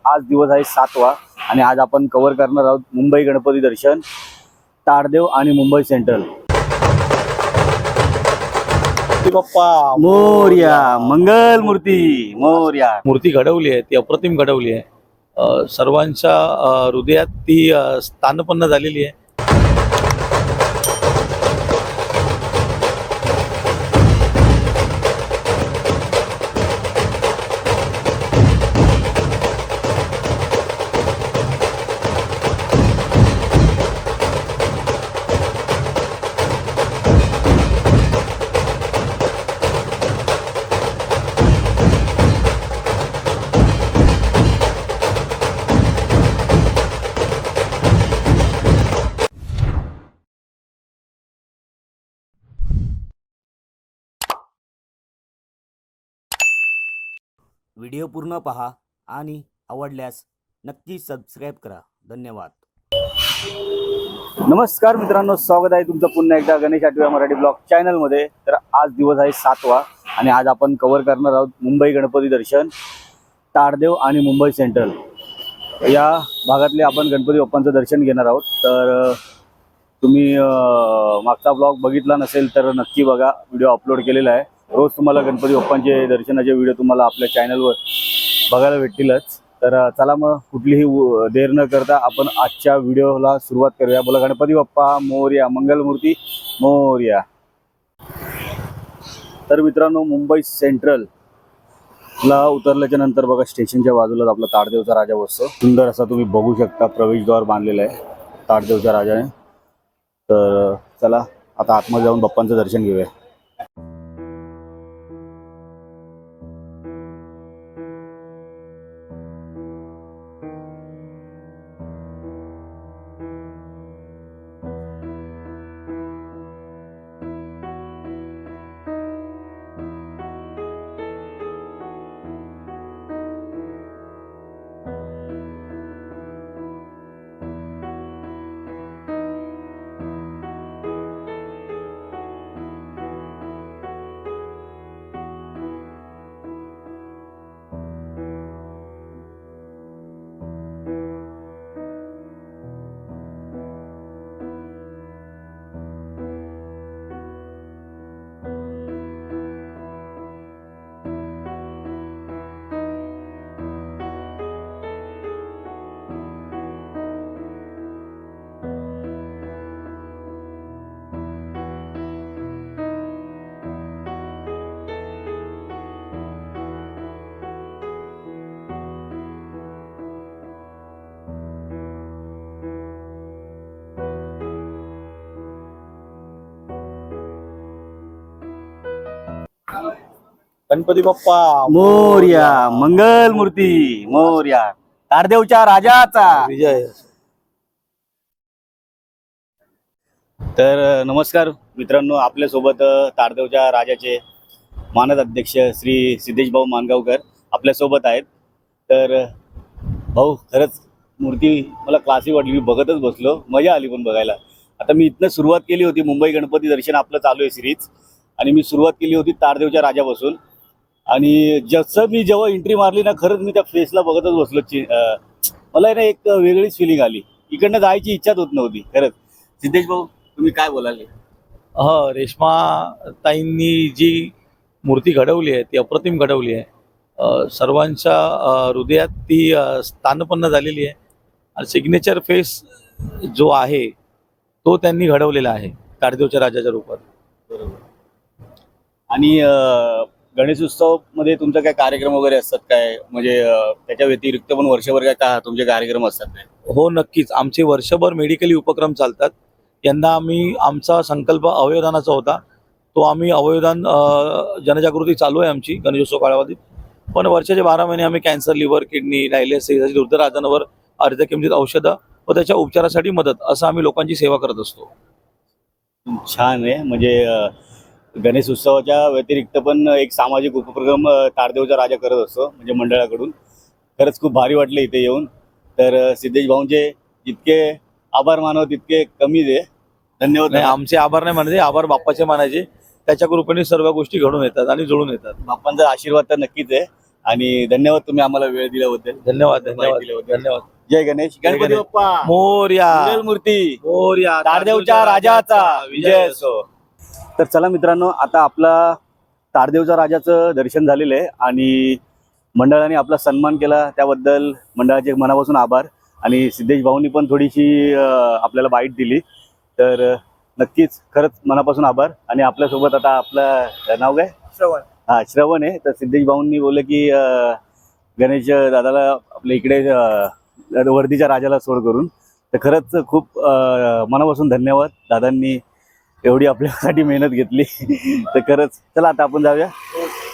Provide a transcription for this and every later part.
आज दिवस आहे 7वा आणि आज आपण कव्हर करणार आहोत मुंबई गणपती दर्शन, ताडदेव आणि मुंबई सेंट्रल। बाप्पा मोरया, मंगल मूर्ती मोरया। मूर्ती घडवली आहे ती अप्रतिम घडवली आहे। सर्वांच्या हृदयात ती स्थानपन्न झालेली आहे। व्हिडिओ पूर्ण पहा आणि आवडल्यास नक्की सबस्क्राईब करा। धन्यवाद। नमस्कार मित्रांनो, स्वागत आहे तुमचं पुन्हा एकदा गणेश आठवले मराठी ब्लॉग चॅनलमध्ये। तर आज दिवस आहे 7वा आणि आज आपण कव्हर करणार आहोत मुंबई गणपती दर्शन, ताडदेव आणि मुंबई सेंट्रल या भागातले आपण गणपती बाप्पांचं दर्शन घेणार आहोत। तर तुम्ही मागचा ब्लॉग बघितला नसेल तर नक्की बघा, व्हिडिओ अपलोड केलेला आहे। रोज तुम्हाला गणपती बाप्पांचे दर्शनाचे व्हिडिओ तुम्हाला आपल्या चॅनलवर बघायला भेटतीलच। तर चला मग कुठलीही देर न करता आपण आजच्या व्हिडिओला सुरुवात करूया। बोला गणपती बाप्पा मोरया, मंगलमूर्ती मोरया। तर मित्रांनो, मुंबई सेंट्रल ला उतरल्याच्या नंतर बघा स्टेशनच्या बाजूलाच आपला ताडदेवचा राजा बसतो। सुंदर असा तुम्ही बघू शकता प्रवेशद्वार बांधलेला आहे ताडदेवच्या राजाने। तर चला आता आतमध्ये जाऊन बाप्पांचं दर्शन घेऊया। गणपती बाप्पा मोरया, मंगल मूर्ती मोरया, ताडदेवच्या राजाचा विजय। तर नमस्कार मित्रांनो, आपल्यासोबत ताडदेवच्या राजाचे मानद अध्यक्ष श्री सिद्धेश भाऊ मानगावकर आपल्यासोबत आहेत। तर भाऊ, खरंच मूर्ती मला क्लासी वाटली, मी बघतच बसलो, मजा आली पण बघायला। आता मी इथनं सुरुवात केली होती, मुंबई गणपती दर्शन आपलं चालू आहे सिरीज, आणि मी सुरुवात केली होती ताडदेवच्या राजापासून। आणि जसं मी जेव्हा एंट्री मारली ना, खरंच मी त्या फेसला बघतच बसलो। मला आहे ना एक वेगळीच फिलिंग आली, इकडनं जायची इच्छाच होत नव्हती खरंच। सिद्धेश भाऊ, तुम्ही काय बोलाल? रेश्मा ताईंनी जी मूर्ती घडवली आहे ती अप्रतिम घडवली आहे। सर्वांच्या हृदयात ती स्थानपन्न झालेली आहे आणि सिग्नेचर फेस जो आहे तो त्यांनी घडवलेला आहे ताडदेवच्या राजाच्या रूपात। बरोबर। आणि गणेशोत्सव मध्ये तुमचा काय कार्यक्रम वगैरे असतात काय? म्हणजे त्याच्या व्यतिरिक्त पण वर्षभर काय तुमचे कार्यक्रम असतात काय? हो, नक्कीच। आमचे वर्षभर मेडिकली उपक्रम चालतात। यंदा आमचा संकल्प अवयवदानाचा होता, तो आम्ही अवयवदान जनजागृती चालू आहे आमची गणेशोत्सव कालावधीत। पण वर्षाचे 12 महिने आम्ही कॅन्सर, लिव्हर, किडनी, डायलिसिस, वृद्धराजांवर अर्ध्या किमतीत औषधं व त्याच्या उपचारासाठी मदत असं आम्ही लोकांची सेवा करत असतो। छान आहे। म्हणजे गणेश उत्सवाच्या व्यतिरिक्त पण एक सामाजिक उपक्रम ताडदेवचा राजा करत असतो, म्हणजे मंडळाकडून। खरंच खूप भारी वाटलं इथे येऊन। तर सिद्धेश भाऊंचे जितके आभार मानव तितके कमीच आहे। धन्यवाद। नाही, आमचे आभार नाही मानायचे, आभार बाप्पाचे मानायचे। त्याच्या कृपेने सर्व गोष्टी घडून येतात आणि जुळून येतात। बाप्पांचा आशीर्वाद तर नक्कीच आहे। आणि धन्यवाद तुम्ही आम्हाला वेळ दिल्याबद्दल. धन्यवाद माहिती धन्यवाद दिल्याबद्दल. धन्यवाद. जय गणेश. गणपती गणेश. बाप्पा मोरया मूर्ती मोरया ताडदेवच्या राजाचा विजय असो. तर चला मित्रांनो, आता आपला ताडदेवच्या राजाचं दर्शन झालेलं आहे आणि मंडळाने आपला सन्मान केला त्याबद्दल मंडळाचे मनापासून आभार. आणि सिद्धेश भाऊंनी पण थोडीशी आपल्याला बाईट दिली, तर नक्कीच खरंच मनापासून आभार. आणि आपल्यासोबत आता आपलं नाव काय? श्रवण. हा, श्रवण आहे. तर सिद्धेश भाऊंनी बोलले की गणेश दादाला आपल्या इकडे वर्धीच्या राजाला सोड करून. तर खरंच खूप मनापासून धन्यवाद. दादांनी एवढी आपल्यासाठी मेहनत घेतली. तर खरंच चला आता आपण जाऊया.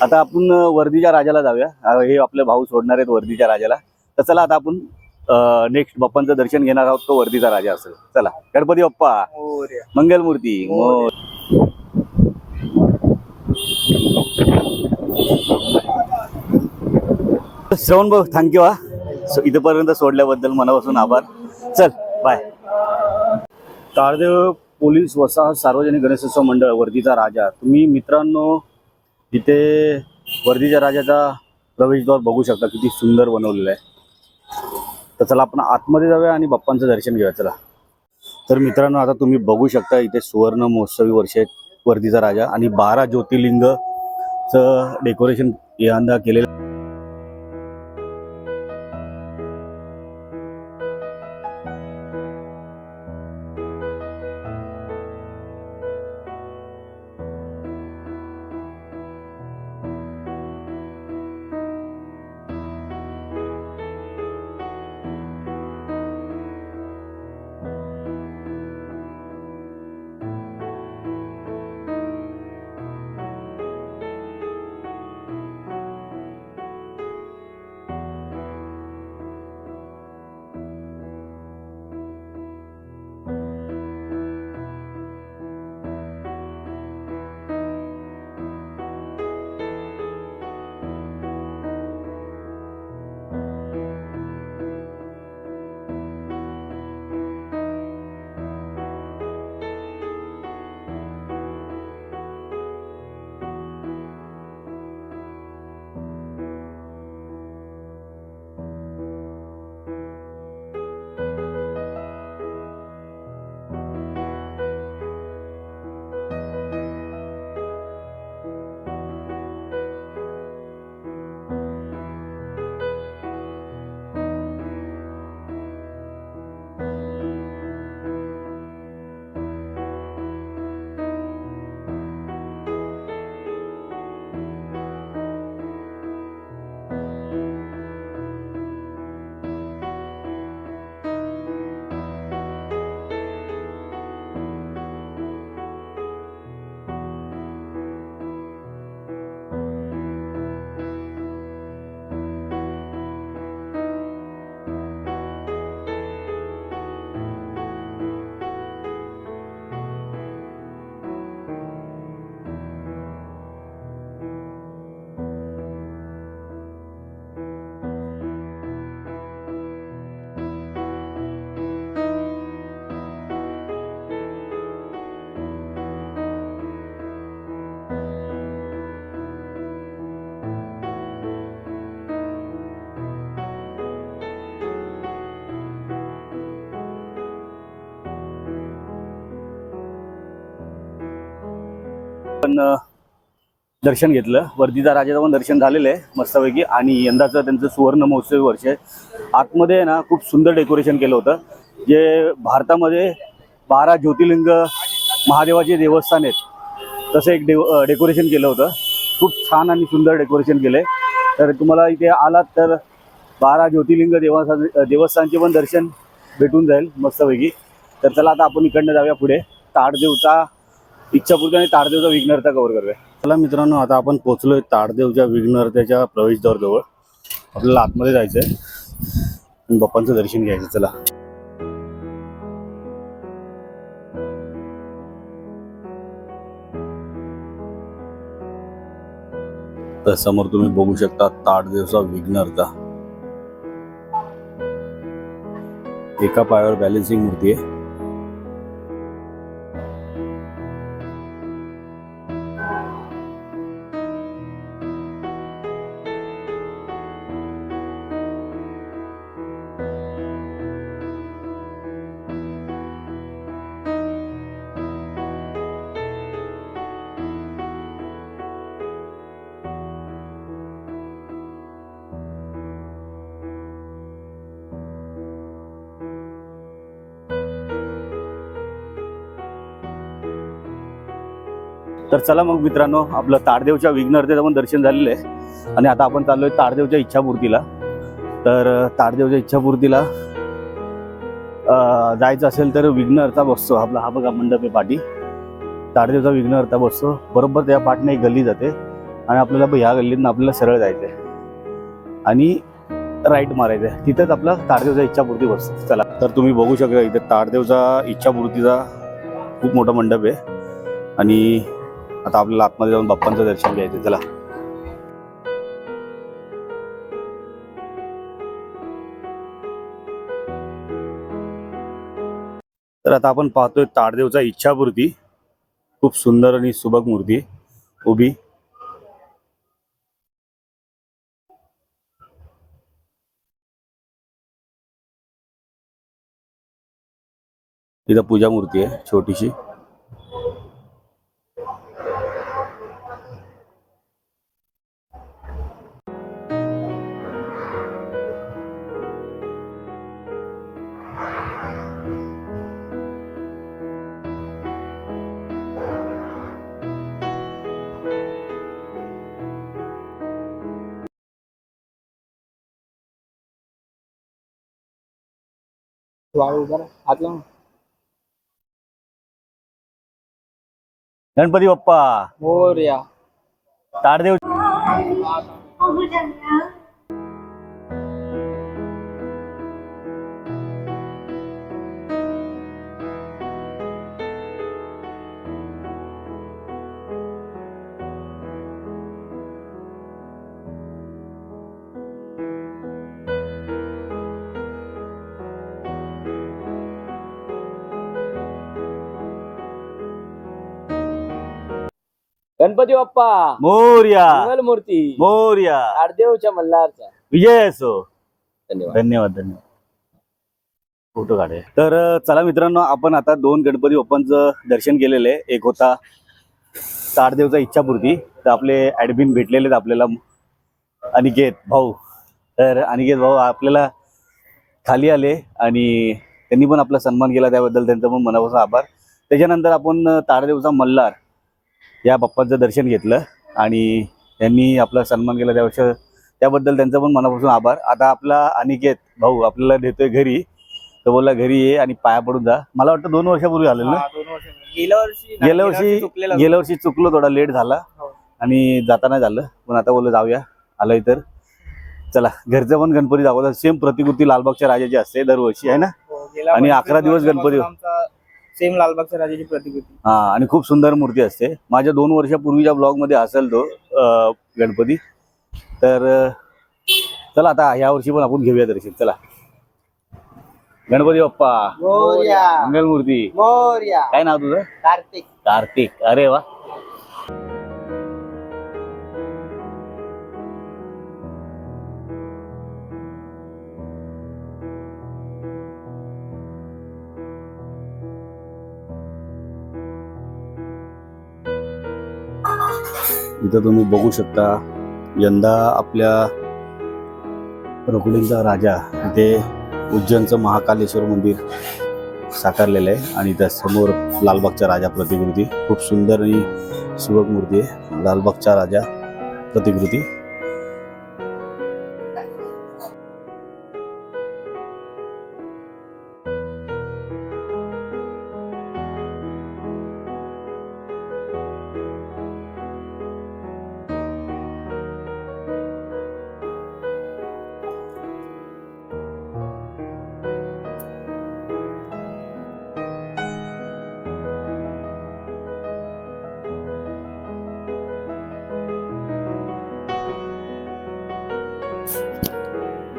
आता आपण वर्धीच्या राजाला जाऊया. हे आपले भाऊ सोडणार आहेत वर्धीच्या राजाला. तर चला आता आपण नेक्स्ट बाप्पांचं दर्शन घेणार आहोत. तो वर्धीचा राजा असेल. चला. गणपती बाप्पा मोरया. मंगलमूर्ती मोर. श्रवण भाऊ थँक्यू. इथपर्यंत सोडल्याबद्दल मनापासून आभार. चल बाय. ताडदेव पोलीस वसाहत सार्वजनिक गणेशोत्सव मंडळ वर्धीचा राजा. तुम्ही मित्रांनो इथे वर्धीच्या राजाचा प्रवेशद्वार बघू शकता, किती सुंदर बनवलेलं आहे. तर चला आपण आतमध्ये जाऊया आणि बाप्पांचं दर्शन घेऊया. चला. तर मित्रांनो आता तुम्ही बघू शकता इथे सुवर्ण महोत्सवी वर्ष वर्धीचा राजा आणि 12 ज्योतिर्लिंगचं डेकोरेशन यंदा केलेलं. पण दर्शन घेतलं. वर्धीचा राजाचं पण दर्शन झालेलं आहे मस्तपैकी. आणि यंदाचं त्यांचं सुवर्ण महोत्सवी वर्ष आहे. आतमध्ये ना खूप सुंदर डेकोरेशन केलं होतं. जे भारतामध्ये 12 ज्योतिर्लिंग महादेवाचे देवस्थान आहेत तसं एक डेकोरेशन केलं होतं. खूप छान आणि सुंदर डेकोरेशन केलं आहे. तर तुम्हाला इथे आलात तर 12 ज्योतिर्लिंग देवस्थानचे पण दर्शन भेटून जाईल मस्तपैकी. तर चला आता आपण इकडनं जाऊया पुढे. ताडदेवचा इच्छापूर्ती आणि ताडदेवचा विघ्नहर्ता कव्हर करूया. चला मित्रांनो आता आपण पोहोचलोय ताडदेवच्या विघ्नहर्त्याच्या प्रवेशद्वाराजवळ. आपल्याला आतमध्ये जायचं आहे, बाप्पांचं दर्शन घ्यायचं. चला. तर समोर तुम्ही बघू शकता ताडदेवचा विघ्नहर्ता. एका पायावर बॅलन्सिंग मूर्ती आहे. तर चला मग मित्रांनो, आपलं ताडदेवच्या विघ्नहर्तेचं पण दर्शन झालेलं आहे आणि आता आपण चाललोय ताडदेवच्या इच्छापूर्तीला. तर ताडदेवच्या इच्छापूर्तीला जायचं असेल तर विघ्नहर्ता बसतो आपला, हा बघा मंडप आहे पाठी, ताडदेवचा विघ्नहर्ता बसतो. बरोबर त्या पाठने एक गल्ली जाते आणि आपल्याला ह्या गल्लीतनं आपल्याला सरळ जायचंय आणि राईट मारायचंय, तिथंच आपला ताडदेवचा इच्छापूर्ती बसतो. चला, तर तुम्ही बघू शकता इथे ताडदेवचा इच्छापूर्तीचा खूप मोठा मंडप आहे आणि आता आपल्याला आतमध्ये जाऊन बाप्पांचं दर्शन घ्यायचं. चला, तर आता आपण पाहतोय ताडदेवचा इच्छापूर्ती, खूप सुंदर आणि सुबक मूर्ती उभी. इथं पूजा मूर्ती आहे छोटीशी. गणपती बाप्पा मोरया. ताडदेव. गणपती बाप्पा मोरया मंगलमूर्ती मोरया. ताडदेवच्या मल्हारचा. विजय असो. धन्यवाद. धन्यवाद धन्यवाद. फोटो काढे. तर चला मित्रांनो, आपण आता 2 गणपती बाप्पांचं दर्शन केलेलं आहे. एक होता ताडदेवचा इच्छापूर्ती, तर आपले ॲडमिन भेटलेले आहेत आपल्याला, अनिकेत भाऊ. तर अनिकेत भाऊ आपल्याला खाली आले आणि त्यांनी पण आपला सन्मान केला, त्याबद्दल त्यांचा पण मनापासून आभार. त्याच्यानंतर आपण ताडदेवचा मल्हार या बाप्पांचं दर्शन घेतलं आणि त्यांनी आपला सन्मान केला, त्याबद्दल त्यांचा पण मनापासून आभार. आता आपला अनिकेत भाऊ आपल्याला देतोय घरी, तर बोलला घरी ये आणि पाया पडून जा. मला वाटतं 2 वर्षापूर्वी झालेलं ना. गेल्या वर्षी चुकलो, थोडा लेट झाला आणि जाताना झालं, पण आता बोललो जाऊया, आलोय तर चला. घरचं पण गणपती दाखवतात, सेम प्रतिकृती लालबागच्या राजाची असते दरवर्षी, आहे ना. आणि 11 दिवस गणपती, सेम लालबागच्या राजाची प्रतिकृती. हा, आणि खूप सुंदर मूर्ती असते. माझ्या 2 वर्षापूर्वीच्या ब्लॉग मध्ये असेल तो गणपती. तर चला आता ह्या वर्षी पण आपण घेऊया दर्शन. चला, गणपती बाप्पा मोरया. मंगलमूर्ती. मोरया. काय नाव तुझं? कार्तिक. कार्तिक. अरे वा. इथं तुम्ही बघू शकता, यंदा आपल्या रोकडींचा राजा इथे उज्जैनचं महाकालेश्वर मंदिर साकारलेलं आहे आणि त्या समोर लालबागचा राजा प्रतिकृती, खूप सुंदर आणि सुबक मूर्ती आहे. लालबागचा राजा प्रतिकृती.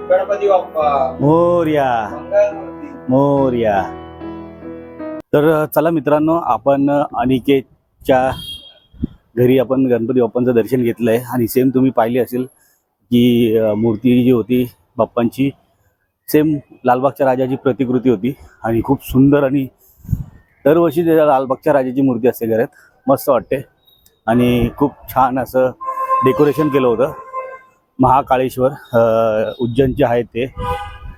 गणपती बाप्पा मोरया मंगलमूर्ती. मोरया. तर चला मित्रांनो, आपण अनिकेतच्या घरी आपण गणपती बाप्पांचं दर्शन घेतलं आहे आणि सेम तुम्ही पाहिली असेल की मूर्ती जी होती बाप्पांची, सेम लालबागच्या राजाची प्रतिकृती होती आणि खूप सुंदर. आणि दरवर्षी त्या लालबागच्या राजाची मूर्ती असते घरात, मस्त वाटते आणि खूप छान असं डेकोरेशन केलं होतं. महाकालेश्वर उज्जैनचे आहे ते,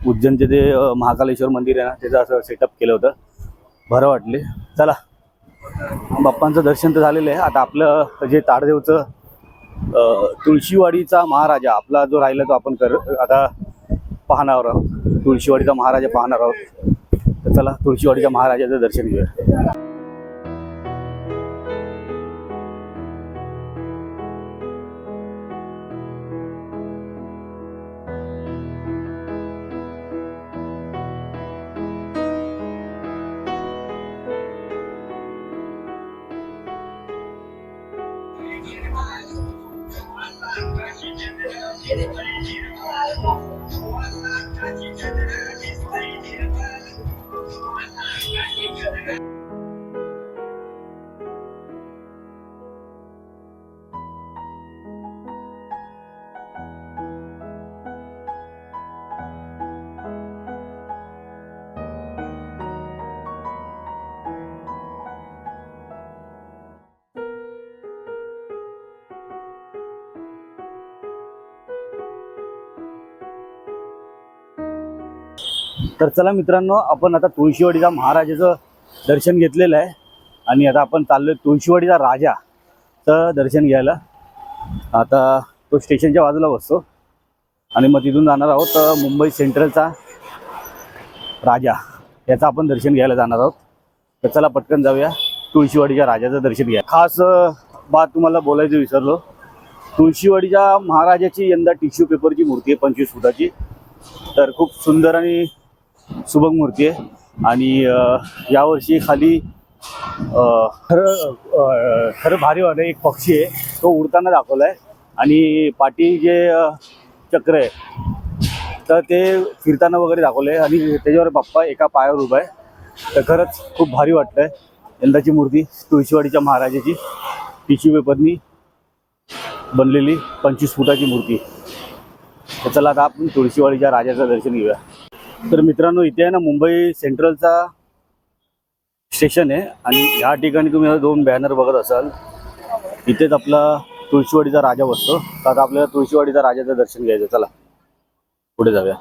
उज्जैनचे ते महाकालेश्वर मंदिर आहे ना, त्याचं असं सेटअप केलं होतं, बरं वाटले. चला बाप्पांचं दर्शन तर झालेलं आहे. आता आपलं जे ताडदेवचं तुळशीवाडीचा महाराजा आपला जो राहिला तो आपण आता पाहणार आहोत. तुळशीवाडीचा महाराजा पाहणार आहोत. तर चला तुळशीवाडीच्या महाराजाचं दर्शन घेऊया. तर चला मित्रांनो, आपण आता तुळशीवाडीचा महाराजाचं दर्शन घेतलेलं आहे आणि आता आपण चाललोय तुळशीवाडीचा राजाचं दर्शन घ्यायला. आता तो स्टेशनच्या बाजूला बसतो आणि मग तिथून जाणार आहोत मुंबई सेंट्रलचा राजा, याचं आपण दर्शन घ्यायला जाणार आहोत. तर चला पटकन जाऊया, तुळशीवाडीच्या राजाचं दर्शन घ्या. खास बात तुम्हाला बोलायचं विसरलो, तुळशीवाडीच्या महाराजाची यंदा टिश्यू पेपरची मूर्ती आहे 25 फुटाची. तर खूप सुंदर आणि सुबक मूर्ती आहे. आणि यावर्षी खाली खरं भारी वाटतं, एक पक्षी आहे तो उडताना दाखवला आहे आणि पाठी जे चक्र आहे तर ते फिरताना वगैरे दाखवलं आहे आणि त्याच्यावर बाप्पा एका पायावर उभा आहे. तर खरंच खूप भारी वाटतं आहे यंदाची मूर्ती तुळशीवाडीच्या महाराजाची टिश्यू पेपरनी बनलेली 25 फुटाची मूर्ती. तर चला आता आपण तुळशीवाडीच्या राजाचं दर्शन घेऊया. तर मित्रांनो, इथे आहे ना मुंबई सेंट्रलचा स्टेशन आहे आणि ह्या ठिकाणी तुम्ही आता 2 बॅनर बघत असाल. इथेच आपला तुळशीवाडीचा राजा बसतो. तर आता आपल्याला तुळशीवाडीचा राजाचं दर्शन घ्यायचं. चला पुढे जाऊया.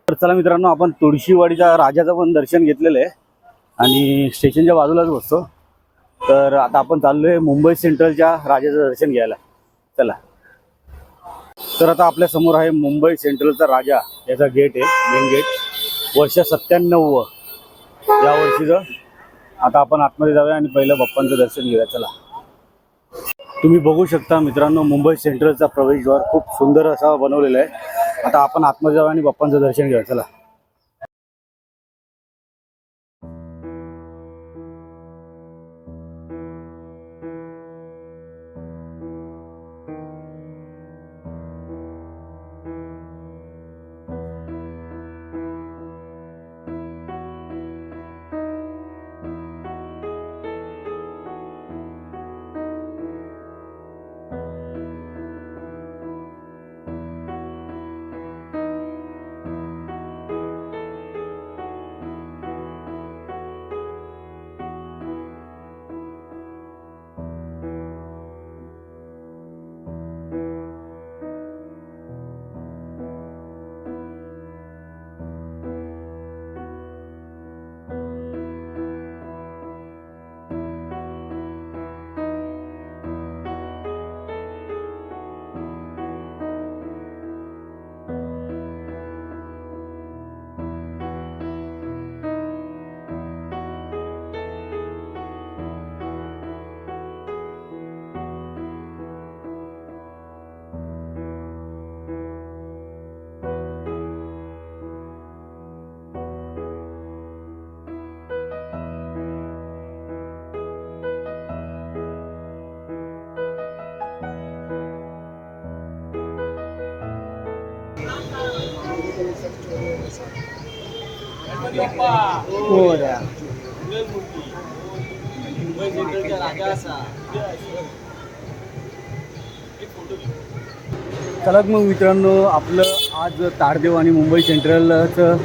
तर चला मित्रांनो, आपण तुळशीवाडीच्या राजाचं पण दर्शन घेतलेलं आहे आणि स्टेशनच्या बाजूलाच बसतो. तर आता आपण चाललोय मुंबई सेंट्रलच्या राजाचं दर्शन घ्यायला. चला. तर आता आपल्या समोर आहे मुंबई सेंट्रलचा राजा, याचा गेट आहे, मेन गेट. वर्ष 97 या वर्षीचं. आता आपण आतमध्ये जाऊया आणि पहिलं बाप्पांचं दर्शन घेऊया. चला. तुम्ही बघू शकता मित्रांनो, मुंबई सेंट्रलचा प्रवेशद्वार खूप सुंदर असा बनवलेला आहे. आता आपण आतमध्ये जाऊया आणि बाप्पांचं दर्शन घेऊया. चला. चला मग मित्रांनो, आपलं आज ताडदेव आणि मुंबई सेंट्रलचं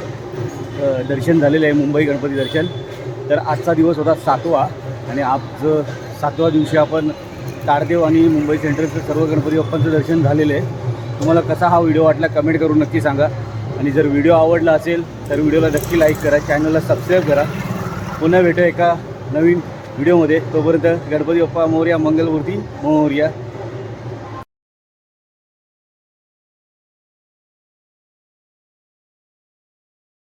दर्शन झालेलं आहे, मुंबई गणपती दर्शन. तर आजचा दिवस होता 7वा आणि आज 7व्या दिवशी आपण ताडदेव आणि मुंबई सेंट्रलचं सर्व गणपती बाप्पांचं दर्शन झालेलं आहे. तुम्हाला कसा हा व्हिडिओ वाटला कमेंट करून नक्की सांगा. आणि जर व्हिडिओ आवडला असेल तर व्हिडिओला नक्की लाईक करा, चॅनलला सबस्क्राईब करा. पुन्हा भेटू एका नवीन व्हिडिओमध्ये. तोपर्यंत गणपती बाप्पा मोरया, मंगलमूर्ती मोरया.